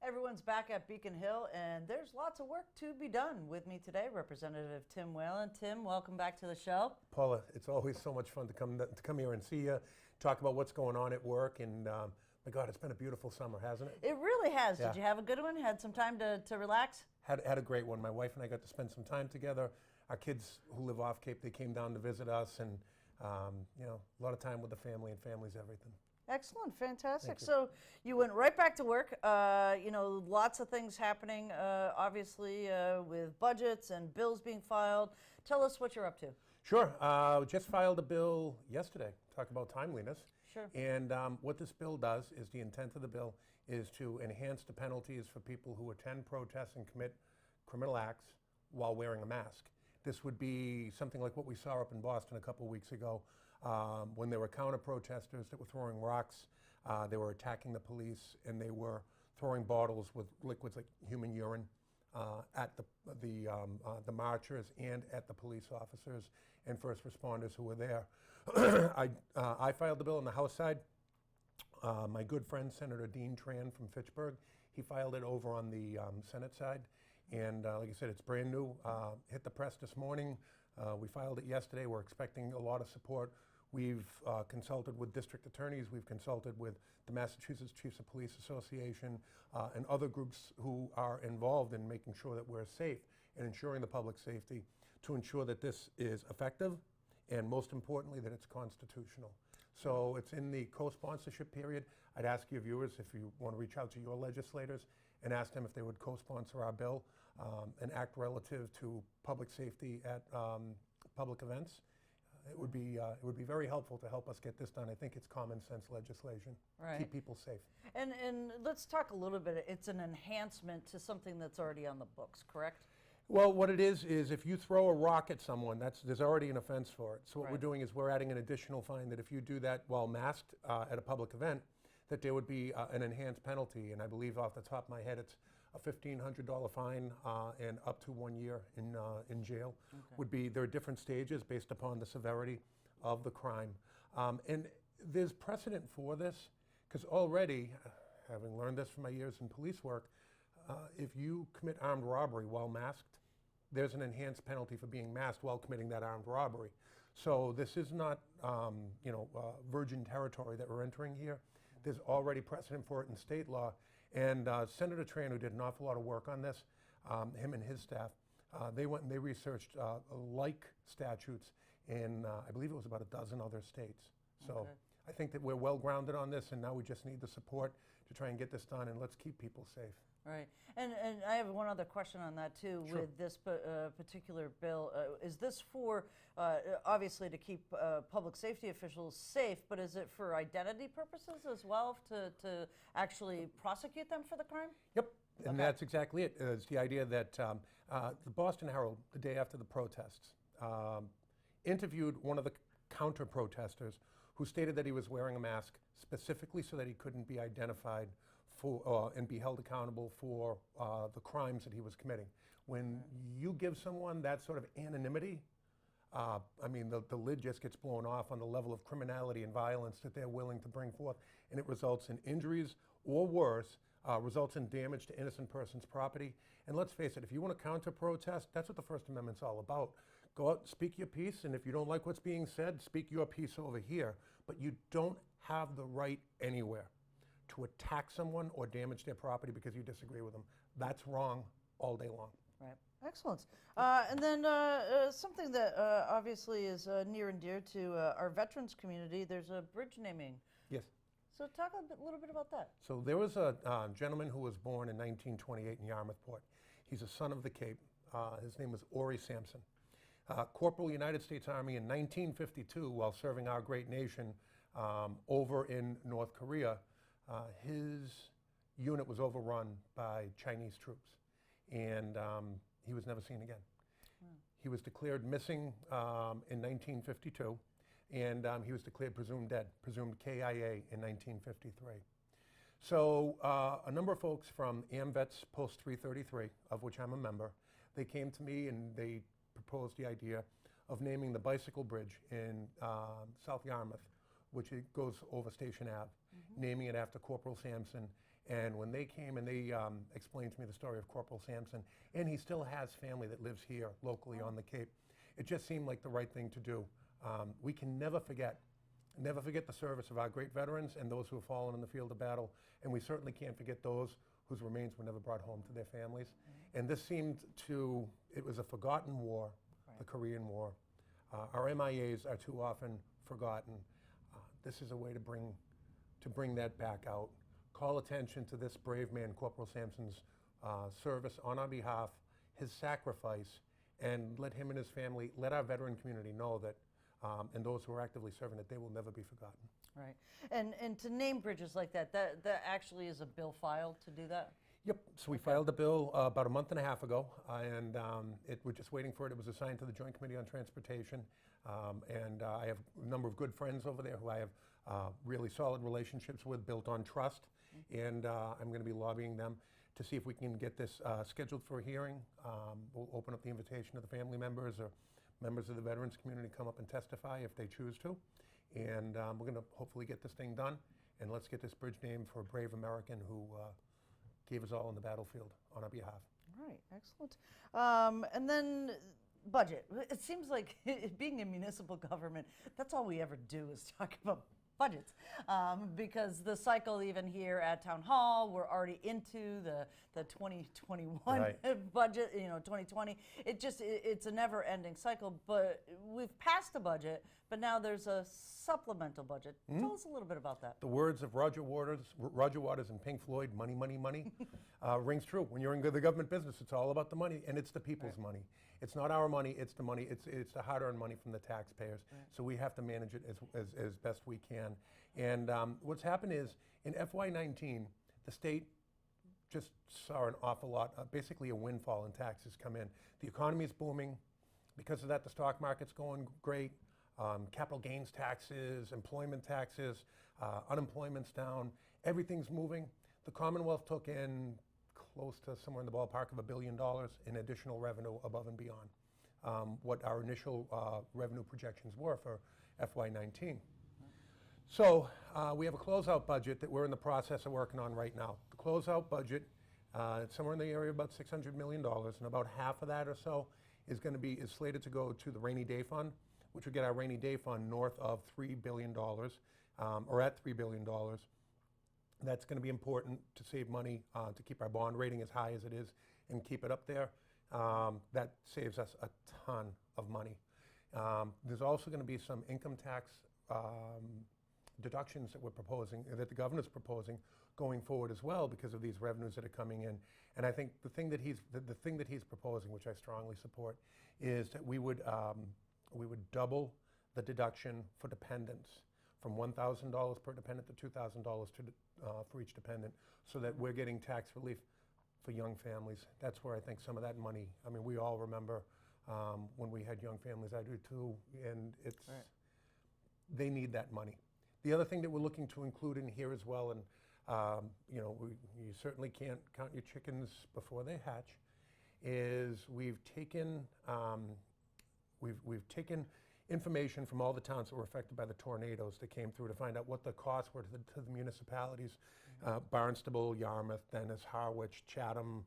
Everyone's back at Beacon Hill, and there's lots of work to be done. With me today, Representative Tim Whelan. Tim, welcome back to the show. Paula, it's always so much fun to come here and see you, talk about what's going on at work, and my God, it's been a beautiful summer, hasn't it? It really has. Yeah. Did you have a good one? Had some time to relax? Had a great one. My wife and I got to spend some time together. Our kids who live off Cape, they came down to visit us, and a lot of time with the family, and family's everything. Excellent, fantastic. You. So you went right back to work. Lots of things happening, obviously, with budgets and bills being filed. Tell us what you're up to. Sure. Just filed a bill yesterday. Talk about timeliness. Sure. And what this bill does is the intent of the bill is to enhance the penalties for people who attend protests and commit criminal acts while wearing a mask. This would be something like what we saw up in Boston a couple of weeks ago when there were counter-protesters that were throwing rocks, they were attacking the police, and they were throwing bottles with liquids like human urine at the marchers and at the police officers and first responders who were there. I filed the bill on the House side. My good friend, Senator Dean Tran from Fitchburg, he filed it over on the Senate side. And like I said, it's brand new. Hit the press this morning. We filed it yesterday. We're expecting a lot of support. We've consulted with district attorneys. We've consulted with the Massachusetts Chiefs of Police Association and other groups who are involved in making sure that we're safe and ensuring the public safety to ensure that this is effective and, most importantly, that it's constitutional. So it's in the co-sponsorship period. I'd ask your viewers if you want to reach out to your legislators and ask them if they would co-sponsor our bill, an act relative to public safety at public events. It would be very helpful to help us get this done. I think it's common sense legislation. Right. Keep people safe. And let's talk a little bit. It's an enhancement to something that's already on the books, correct? Well, what it is if you throw a rock at someone, there's already an offense for it. So what Right. we're doing is we're adding an additional fine that if you do that while masked at a public event, that there would be an enhanced penalty. And I believe off the top of my head, it's a $1,500 fine and up to 1 year in jail. Okay. There are different stages based upon the severity of the crime. And there's precedent for this because already, having learned this from my years in police work, if you commit armed robbery while masked, there's an enhanced penalty for being masked while committing that armed robbery. So this is not, virgin territory that we're entering here. There's already precedent for it in state law. And Senator Tran, who did an awful lot of work on this, him and his staff, they went and they researched like statutes in, I believe it was about a dozen other states. So okay. I think that we're well grounded on this, and now we just need the support to try and get this done, and let's keep people safe. Right. And I have one other question on that, too, Sure. with this particular bill. Is this for, obviously, to keep public safety officials safe, but is it for identity purposes as well, to actually prosecute them for the crime? Yep. And Okay. that's exactly it. It's the idea that the Boston Herald, the day after the protests, interviewed one of the counter-protesters who stated that he was wearing a mask specifically so that he couldn't be identified for and be held accountable for the crimes that he was committing. When you give someone that sort of anonymity, the lid just gets blown off on the level of criminality and violence that they're willing to bring forth, and it results in injuries or worse, results in damage to innocent person's property. And let's face it, if you want to counter-protest, that's what the First Amendment's all about. Go out, speak your piece, and if you don't like what's being said, speak your piece over here. But you don't have the right anywhere to attack someone or damage their property because you disagree with them. That's wrong all day long. Right. Excellent. And then something that obviously is near and dear to our veterans community, there's a bridge naming. Yes. So talk a little bit about that. So there was a gentleman who was born in 1928 in Yarmouthport. He's a son of the Cape. His name was Ori Sampson. Corporal United States Army in 1952 while serving our great nation over in North Korea. His unit was overrun by Chinese troops, and he was never seen again. Wow. He was declared missing in 1952, and he was declared presumed dead, presumed KIA in 1953. So a number of folks from AMVETS Post 333, of which I'm a member, they came to me and they proposed the idea of naming the bicycle bridge in South Yarmouth, which it goes over Station Ave, naming it after Corporal Sampson And when they came and they explained to me the story of Corporal Sampson, and he still has family that lives here locally on the Cape, it just seemed like the right thing to do. We can never forget the service of our great veterans and those who have fallen in the field of battle, and we certainly can't forget those whose remains were never brought home to their families. And this seemed it was a forgotten war, the Korean War. Our MIAs are too often forgotten. This is a way to bring that back out. Call attention to this brave man, Corporal Sampson's service on our behalf, his sacrifice, and let him and his family, let our veteran community know that, and those who are actively serving, that they will never be forgotten. Right. And to name bridges like that actually is a bill filed to do that? Yep. So we filed the bill about a month and a half ago, and we're just waiting for it. It was assigned to the Joint Committee on Transportation, and I have a number of good friends over there who I have really solid relationships with, built on trust, and I'm going to be lobbying them to see if we can get this scheduled for a hearing. We'll open up the invitation to the family members or members of the veterans community to come up and testify if they choose to, and we're going to hopefully get this thing done, and let's get this bridge named for a brave American who gave us all on the battlefield on our behalf. All right, excellent. And then budget. It seems like being in municipal government, that's all we ever do is talk about budgets, because the cycle even here at Town Hall, we're already into the 2021 budget, 2020. It's a never-ending cycle, but we've passed a budget, but now there's a supplemental budget. Tell us a little bit about that. The words of Roger Waters and Pink Floyd, money, money, money, rings true. When you're in the government business, it's all about the money, and it's the people's money. It's not our money, it's the money, it's the hard-earned money from the taxpayers. So we have to manage it as best we can. And what's happened is, in FY19, the state just saw an awful lot, basically a windfall in taxes come in. The economy is booming. Because of that, the stock market's going great. Capital gains taxes, employment taxes, unemployment's down, everything's moving. The Commonwealth took in close to somewhere in the ballpark of $1 billion in additional revenue above and beyond what our initial revenue projections were for FY19. So we have a closeout budget that we're in the process of working on right now. The closeout budget, it's somewhere in the area of about $600 million, and about half of that or so is slated to go to the rainy day fund, which will get our rainy day fund north of $3 billion, or at $3 billion. That's going to be important to save money, to keep our bond rating as high as it is and keep it up there. That saves us a ton of money. There's also going to be some income tax deductions that we're proposing, that the governor's proposing going forward as well because of these revenues that are coming in. And I think the thing that he's proposing, which I strongly support, is that we would double the deduction for dependents from $1,000 per dependent to $2,000 for each dependent, so that we're getting tax relief for young families. That's where I think some of that money, I mean, we all remember when we had young families, I do too, and they need that money. The other thing that we're looking to include in here as well, and you certainly can't count your chickens before they hatch, is we've taken information from all the towns that were affected by the tornadoes that came through to find out what the costs were to the municipalities, Barnstable, Yarmouth, Dennis, Harwich, Chatham,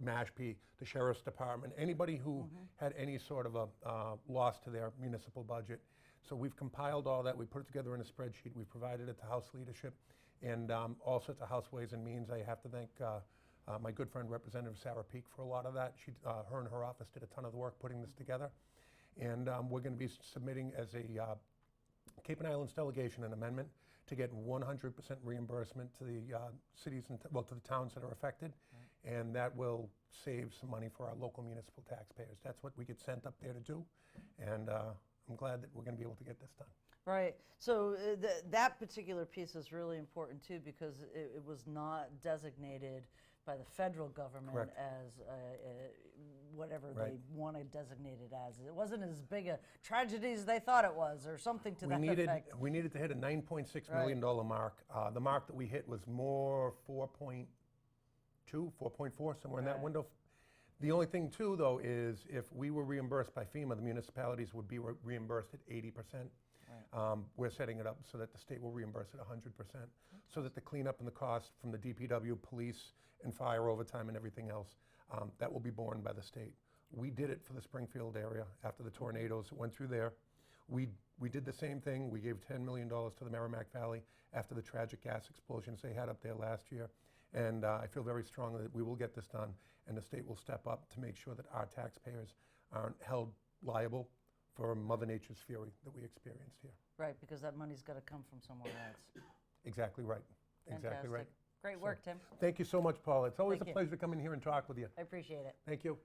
Mashpee, the Sheriff's Department, anybody who had any sort of a loss to their municipal budget. So we've compiled all that, we put it together in a spreadsheet, we provided it to House leadership, and also to House Ways and Means. I have to thank my good friend Representative Sarah Peak for a lot of that. Her and her office did a ton of the work putting this together. And we're going to be submitting as a Cape and Islands delegation an amendment to get 100% reimbursement to the cities and to the towns that are affected, and that will save some money for our local municipal taxpayers. That's what we get sent up there to do, and I'm glad that we're going to be able to get this done. Right. So that particular piece is really important too, because it was not designated by the federal government as whatever they want to designate it as. It wasn't as big a tragedy as they thought it was, or something to that effect. We needed to hit a $9.6 million mark. The mark that we hit was more 4.2, 4.4, somewhere in that window. The only thing too, though, is if we were reimbursed by FEMA, the municipalities would be reimbursed at 80%. We're setting it up so that the state will reimburse it 100%, so that the cleanup and the cost from the DPW, police, and fire overtime and everything else, that will be borne by the state. We did it for the Springfield area after the tornadoes that went through there. We did the same thing. We gave $10 million to the Merrimack Valley after the tragic gas explosions they had up there last year. And I feel very strongly that we will get this done, and the state will step up to make sure that our taxpayers aren't held liable for Mother Nature's fury that we experienced here. Right, because that money's got to come from somewhere else. Exactly right. Exactly right. Fantastic. Great work, Tim. Thank you so much, Paul. It's always Thank a you. pleasure to come in here and talk with you. I appreciate it. Thank you.